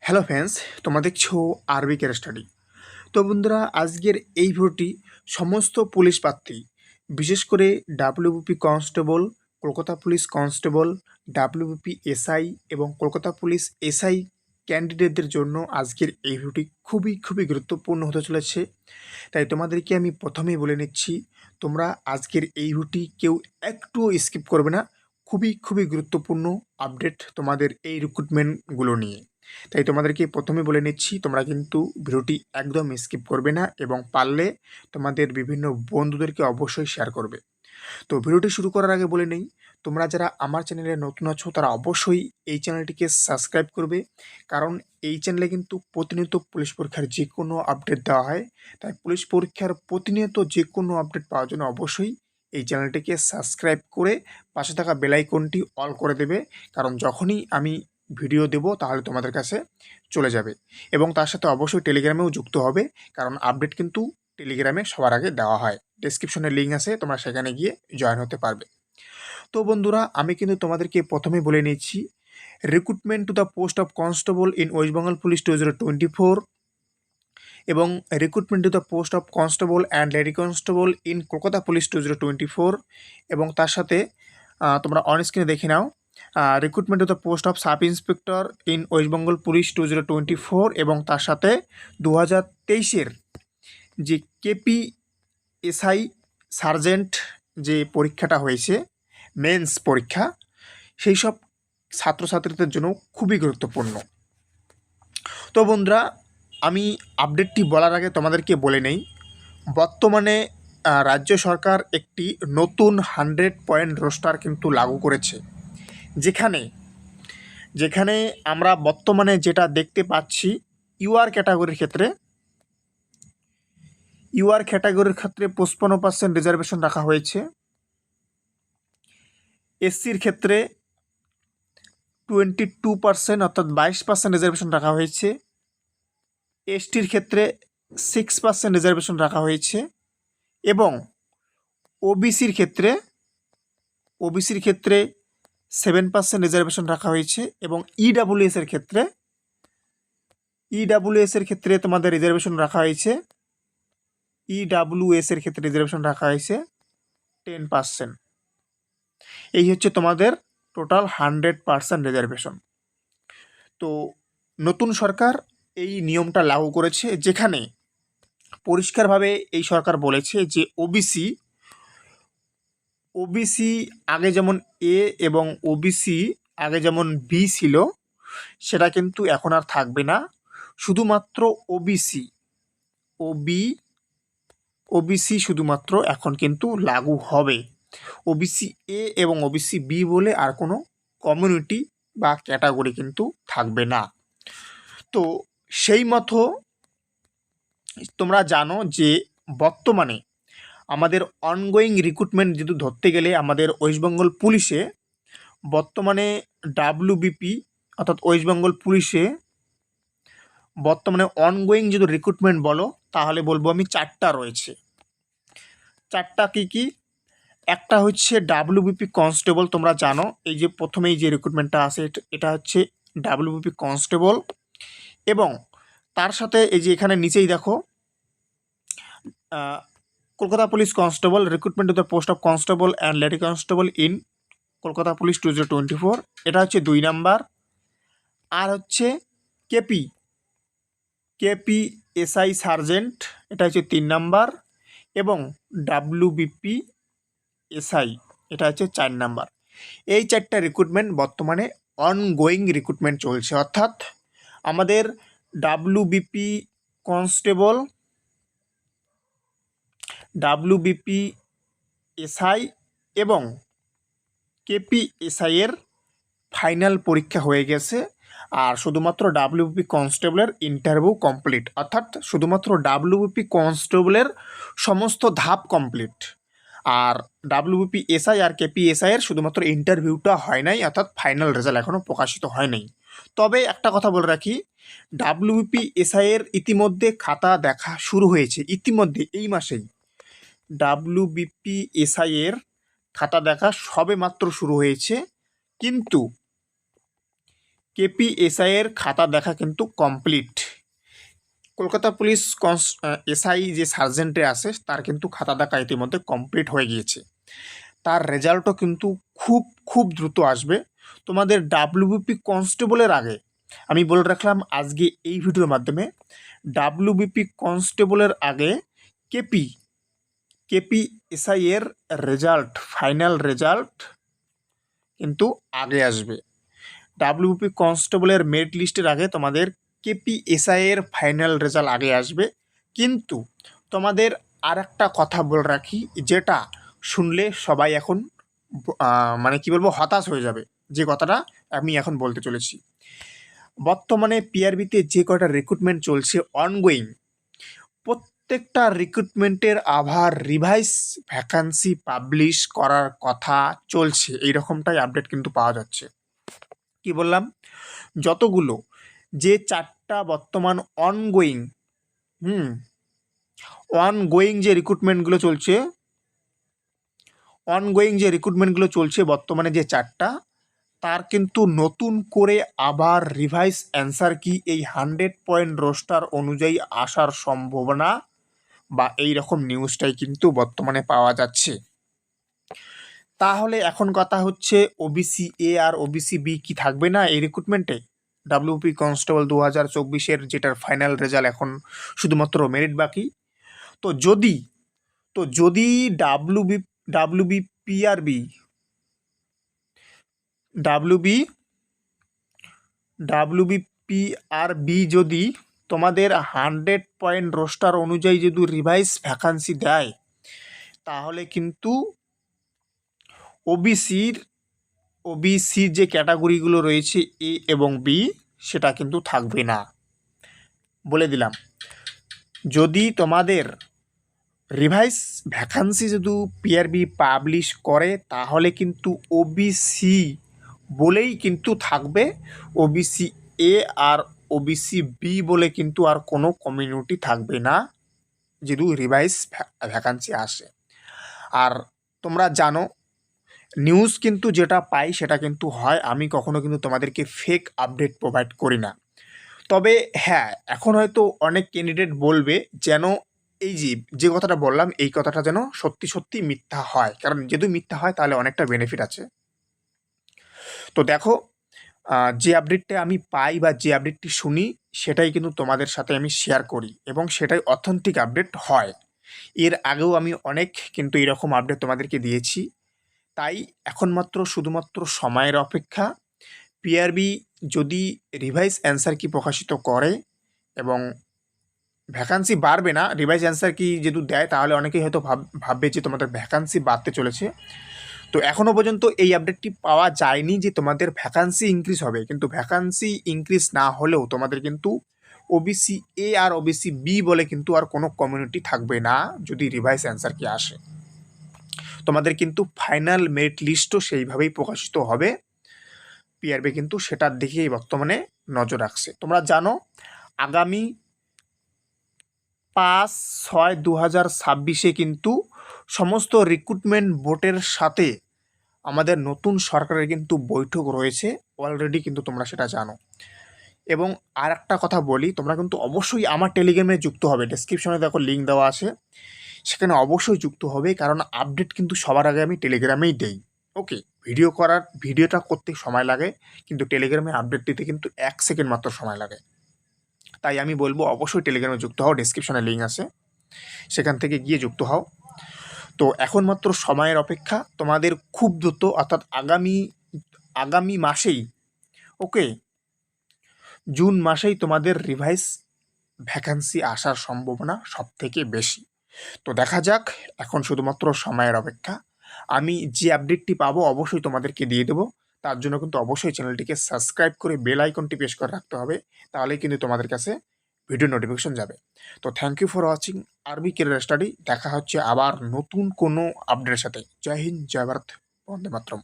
Hello friends, তোমরা দেখছো আরবি কেয়ার স্টাডি। তো বন্ধুরা, আজকের এই ভিডিওটি সমস্ত পুলিশ প্রার্থী, বিশেষ করে WBP constable, Kolkata police constable, WBP SI এবং কলকাতা পুলিশ এসআই ক্যান্ডিডেটদের জন্য আজকের এই ভিডিওটি খুবই গুরুত্বপূর্ণ হতে চলেছে। তাই তোমাদেরকে আমি প্রথমেই বলে নিচ্ছি, তোমরা আজকের এই ভিডিওটি কেউ একটুও স্কিপ করবে না। খুবই গুরুত্বপূর্ণ আপডেট তোমাদের এই রিক্রুটমেন্টগুলো নিয়ে। তাই তোমাদেরকে প্রথমে বলে নিচ্ছি, তোমরা কিন্তু ভিডিওটি একদম স্কিপ করবে না এবং পারলে তোমাদের বিভিন্ন বন্ধুদেরকে অবশ্যই শেয়ার করবে। তো ভিডিওটি শুরু করার আগে বলে নেই, তোমরা যারা আমার চ্যানেলে নতুন আছো তারা অবশ্যই এই চ্যানেলটিকে সাবস্ক্রাইব করবে, কারণ এই চ্যানেলে কিন্তু প্রতিনিয়ত পুলিশ পরীক্ষার যে কোনো আপডেট দেওয়া হয়। তাই পুলিশ পরীক্ষার প্রতিনিয়ত যে কোনো আপডেট পাওয়ার জন্য অবশ্যই এই চ্যানেলটিকে সাবস্ক্রাইব করে পাশে থাকা বেল আইকনটি অল করে দেবে, কারণ যখনই আমি ভিডিও দেব তাহলে তোমাদের কাছে চলে যাবে। এবং তার সাথে অবশ্যই টেলিগ্রামেও যুক্ত হবে, কারণ আপডেট কিন্তু টেলিগ্রামে সবার আগে দেওয়া হয়। ডেসক্রিপশনে লিঙ্ক আছে, তোমরা সেখানে গিয়ে জয়েন হতে পারবে। তো বন্ধুরা, আমি কিন্তু তোমাদেরকে প্রথমেই বলে নিচ্ছি, recruitment to the post of constable in West Bengal police 2024 এবং recruitment to the post of constable and lady constable in Kolkata police 2024 এবং তার সাথে তোমরা অন স্ক্রিনে দেখে নাও recruitment to the post of sub inspector in West Bengal police 2024 এবং তার সাথে 2023-এর যে কেপি এসআই সার্জেন্ট যে পরীক্ষাটা হয়েছে, মেন্স পরীক্ষা, সেই সব ছাত্রছাত্রীদের জন্য খুবই গুরুত্বপূর্ণ। তো বন্ধুরা, আমি আপডেটটি বলার আগে তোমাদেরকে বলে নেই, বর্তমানে রাজ্য সরকার একটি নতুন 100 পয়েন্ট রোস্টার কিন্তু লাগু করেছে, যেখানে যেখানে আমরা বর্তমানে যেটা দেখতে পাচ্ছি, ইউআর ক্যাটাগরির ক্ষেত্রে 55% রিজার্ভেশন রাখা হয়েছে, এসসির ক্ষেত্রে 22% অর্থাৎ 22% রিজার্ভেশন রাখা হয়েছে, এসটির ক্ষেত্রে 6% রিজার্ভেশন রাখা হয়েছে এবং ওবিসির ক্ষেত্রে 7% রিজার্ভেশন রাখা হয়েছে এবং ইডাব্লিউএস এর ক্ষেত্রে তোমাদের রিজার্ভেশন রাখা হয়েছে, 10%। এই হচ্ছে তোমাদের টোটাল 100% রিজার্ভেশন। তো নতুন সরকার এই নিয়মটা লাগু করেছে, যেখানে পরিষ্কারভাবে এই সরকার বলেছে যে ওবিসি আগে যেমন এ এবং ওবিসি আগে যেমন বি ছিল, সেটা কিন্তু এখন আর থাকবে না। শুধুমাত্র ওবিসি শুধুমাত্র এখন কিন্তু লাগু হবে। ওবিসি এ এবং ওবিসি বি বলে আর কোনো কমিউনিটি বা ক্যাটাগরি কিন্তু থাকবে না। তো সেই মতো তোমরা জানো যে বর্তমানে আমাদের অনগোয়িং রিক্রুটমেন্ট যদি ধরতে গেলে আমাদের ওয়েস্ট বেঙ্গল পুলিশে বর্তমানে ডাব্লিউবিপি অর্থাৎ ওয়েস্ট বেঙ্গল পুলিশে বর্তমানে অনগোয়িং যদি রিক্রুটমেন্ট বলো তাহলে বলবো আমি 4টা রয়েছে। 4টা কি? একটা হচ্ছে ডাব্লিউবিপি কনস্টেবল, তোমরা জানো এই যে প্রথমেই যে রিক্রুটমেন্টটা আছে এটা হচ্ছে ডাব্লিউবিপি কনস্টেবল, এবং তার সাথে এই যে এখানে নিচেই দেখো Kolkata police constable, recruitment to the post of constable and lady constable in Kolkata police 2024, এটা হচ্ছে 2 নাম্বার। আর হচ্ছে কেপি এসআই সার্জেন্ট, এটা হচ্ছে 3 নাম্বার, এবং ডাব্লিউবিপি এসআই, এটা হচ্ছে 4 নাম্বার। এই 4টা রিক্রুটমেন্ট বর্তমানে অনগোয়িং রিক্রুটমেন্ট চলছে, অর্থাৎ আমাদের ডাব্লিউবিপি কনস্টেবল, ডাব্লিউবিপি এসআই এবং কেপি এসআই এর ফাইনাল পরীক্ষা হয়ে গেছে, আর শুধুমাত্র ডাব্লিউবিপি কনস্টেবলের ইন্টারভিউ কমপ্লিট, অর্থাৎ শুধুমাত্র ডাব্লিউবিপি কনস্টেবলের সমস্ত ধাপ কমপ্লিট, আর ডাব্লিউবিপি এসআই আর কেপি এসআই এর শুধুমাত্র ইন্টারভিউটা হয় নাই, অর্থাৎ ফাইনাল রেজাল্ট এখনও প্রকাশিত হয় নাই। তবে একটা কথা বলে রাখি, ডাব্লিউবিপি এসআই এর ইতিমধ্যে খাতা দেখা শুরু হয়েছে, ইতিমধ্যে এই মাসেই ডাব্লিউবিপি এসআই এর খাতা দেখা সবে মাত্র শুরু হয়েছে, কিন্তু কেপিএসআই এর খাতা দেখা কিন্তু কমপ্লিট। কলকাতা পুলিশ এসআই যে সার্জেন্টে আছে তার কিন্তু খাতা দেখা ইতিমধ্যে কমপ্লিট হয়ে গিয়েছে। তার রেজাল্টও কিন্তু খুব খুব দ্রুত আসবে। তোমাদের ডাব্লিউবিপি কনস্টেবলের আগে আমি বলে রাখলাম আজকে এই ভিডিওর মাধ্যমে, ডাব্লিউবিপি কনস্টেবলের আগে কেপিএসআই এর রেজাল্ট, ফাইনাল রেজাল্ট কিন্তু আগে আসবে। ডাব্লিউবিপি কনস্টেবলের মেরিট লিস্টের আগে তোমাদের কেপিএসআই এর ফাইনাল রেজাল্ট আগে আসবে। কিন্তু তোমাদের আর একটা কথা বলে রাখি, যেটা শুনলে সবাই এখন মানে কি বলবো, হতাশ হয়ে যাবে। যে কথাটা আমি এখন বলতে চলেছি, বর্তমানে পিআরবিতে যে কটা রিক্রুটমেন্ট চলছে অনগোয়িং, প্রত্যেকটা রিক্রুটমেন্টের আবার রিভাইস ভ্যাকান্সি পাবলিশ করার কথা চলছে, এইরকমটাই আপডেট কিন্তু পাওয়া যাচ্ছে। কি বললাম, যতগুলো যে 4টা বর্তমান অনগোয়িং যে রিক্রুটমেন্টগুলো চলছে বর্তমানে যে 4টা, তার কিন্তু নতুন করে আবার রিভাইস অ্যান্সার কি এই 100 পয়েন্ট রোস্টার অনুযায়ী আসার সম্ভাবনা বা এই রকম নিউজটাই কিন্তু বর্তমানে পাওয়া যাচ্ছে। তাহলে এখন কথা হচ্ছে, ওবিসি এ আর ওবিসি বি কি থাকবে না এই রিক্রুটমেন্টে? ডাব্লিউপি কনস্টেবল 2024-এর যেটার ফাইনাল রেজাল্ট এখন শুধুমাত্র মেরিট বাকি। তো যদি ডাব্লিউবিপিআরবি যদি তোমাদের 100 পয়েন্ট রোস্টার অনুযায়ী যদি রিভাইস ভ্যাকান্সি দেয়, তাহলে কিন্তু ওবিসির যে ক্যাটাগরিগুলো রয়েছে এ এবং বি, সেটা কিন্তু থাকবে না। বলে দিলাম, যদি তোমাদের রিভাইস ভ্যাকান্সি যদি পিআরবি পাবলিশ করে, তাহলে কিন্তু ওবিসি বলেই কিন্তু থাকবে। ওবিসি এ আর ওবিসি বি বলে কিন্তু আর কোনো কমিউনিটি থাকবে না যদি রিভাইস ভ্যাকান্সি আসে। আর তোমরা জানো, নিউজ কিন্তু যেটা পাই সেটা কিন্তু হয়, আমি কখনো কিন্তু তোমাদেরকে ফেক আপডেট প্রোভাইড করি না। তবে হ্যাঁ, এখন হয়তো অনেক ক্যান্ডিডেট বলবে যেন এই যে কথাটা বললাম, এই কথাটা যেন সত্যি সত্যি মিথ্যা হয়, কারণ যদি মিথ্যা হয় তাহলে অনেকটা বেনিফিট আছে। তো দেখো, যে আপডেটটা আমি পাই বা যে আপডেটটি শুনি, সেটাই কিন্তু তোমাদের সাথে আমি শেয়ার করি এবং সেটাই অথেন্টিক আপডেট হয়। এর আগেও আমি অনেক কিন্তু এরকম আপডেট তোমাদেরকে দিয়েছি। তাই এখন শুধুমাত্র সময়ের অপেক্ষা। পিআরবি যদি রিভাইস অ্যান্সার কি প্রকাশিত করে এবং ভ্যাকান্সি বাড়বে না, রিভাইস অ্যান্সার কি যদি দেয়, তাহলে অনেকেই হয়তো ভাববে যে তোমাদের ভ্যাকান্সি বাড়তে চলেছে। তো এখনও পর্যন্ত এই আপডেটটি পাওয়া যায়নি যে তোমাদের ভ্যাকান্সি ইনক্রিজ হবে, কিন্তু ভ্যাকান্সি ইনক্রিজ না হলেও তোমাদের কিন্তু ওবিসি এ আর ওবিসি বি বলে কিন্তু আর কোনো কমিউনিটি থাকবে না যদি রিভাইস অ্যান্সার কি আসে। তোমাদের কিন্তু ফাইনাল মেরিট লিস্টও সেইভাবেই প্রকাশিত হবে। পিআরবি কিন্তু সেটার দিকেই বর্তমানে নজর রাখছে। তোমরা জানো, আগামী 5/6/2026 কিন্তু সমস্ত রিক্রুটমেন্ট বোর্ডের সাথে আমাদের নতুন সরকারের কিন্তু বৈঠক রয়েছে অলরেডি, কিন্তু তোমরা সেটা জানো। এবং আর একটা কথা বলি, তোমরা কিন্তু অবশ্যই আমার টেলিগ্রামে যুক্ত হবে। ডেসক্রিপশনে দেখো লিঙ্ক দেওয়া আছে, সেখানে অবশ্যই যুক্ত হবে, কারণ আপডেট কিন্তু সবার আগে আমি টেলিগ্রামেই দেই। ওকে, ভিডিওটা করতে সময় লাগে, কিন্তু টেলিগ্রামে আপডেট দিতে কিন্তু 1 সেকেন্ড মাত্র সময় লাগে। তাই আমি বলবো অবশ্যই টেলিগ্রামে যুক্ত হও, ডেসক্রিপশনে লিঙ্ক আছে, সেখান থেকে গিয়ে যুক্ত হও। তো এখন মাত্র সময়ের অপেক্ষা, তোমাদের খুব দ্রুত, অর্থাৎ আগামী মাসেই, ওকে, জুন মাসেই তোমাদের রিভাইস ভ্যাকান্সি আসার সম্ভাবনা সব থেকে বেশি। তো দেখা যাক, এখন শুধুমাত্র সময়ের অপেক্ষা। আমি যে আপডেটটি পাবো অবশ্যই তোমাদেরকে দিয়ে দেবো। তার জন্য কিন্তু অবশ্যই চ্যানেলটিকে সাবস্ক্রাইব করে বেল আইকনটি প্রেস করে রাখতে হবে, তাহলেই কিন্তু তোমাদের কাছে ভিডিও নোটিফিকেশন যাবে। তো থ্যাংক ইউ ফর ওয়াচিং আরবি ক্যারিয়ার স্টাডি। দেখা হচ্ছে আবার নতুন কোনো আপডেটের সাথে। জয় হিন্দ, জয় ভারত, বন্দে মাতরম।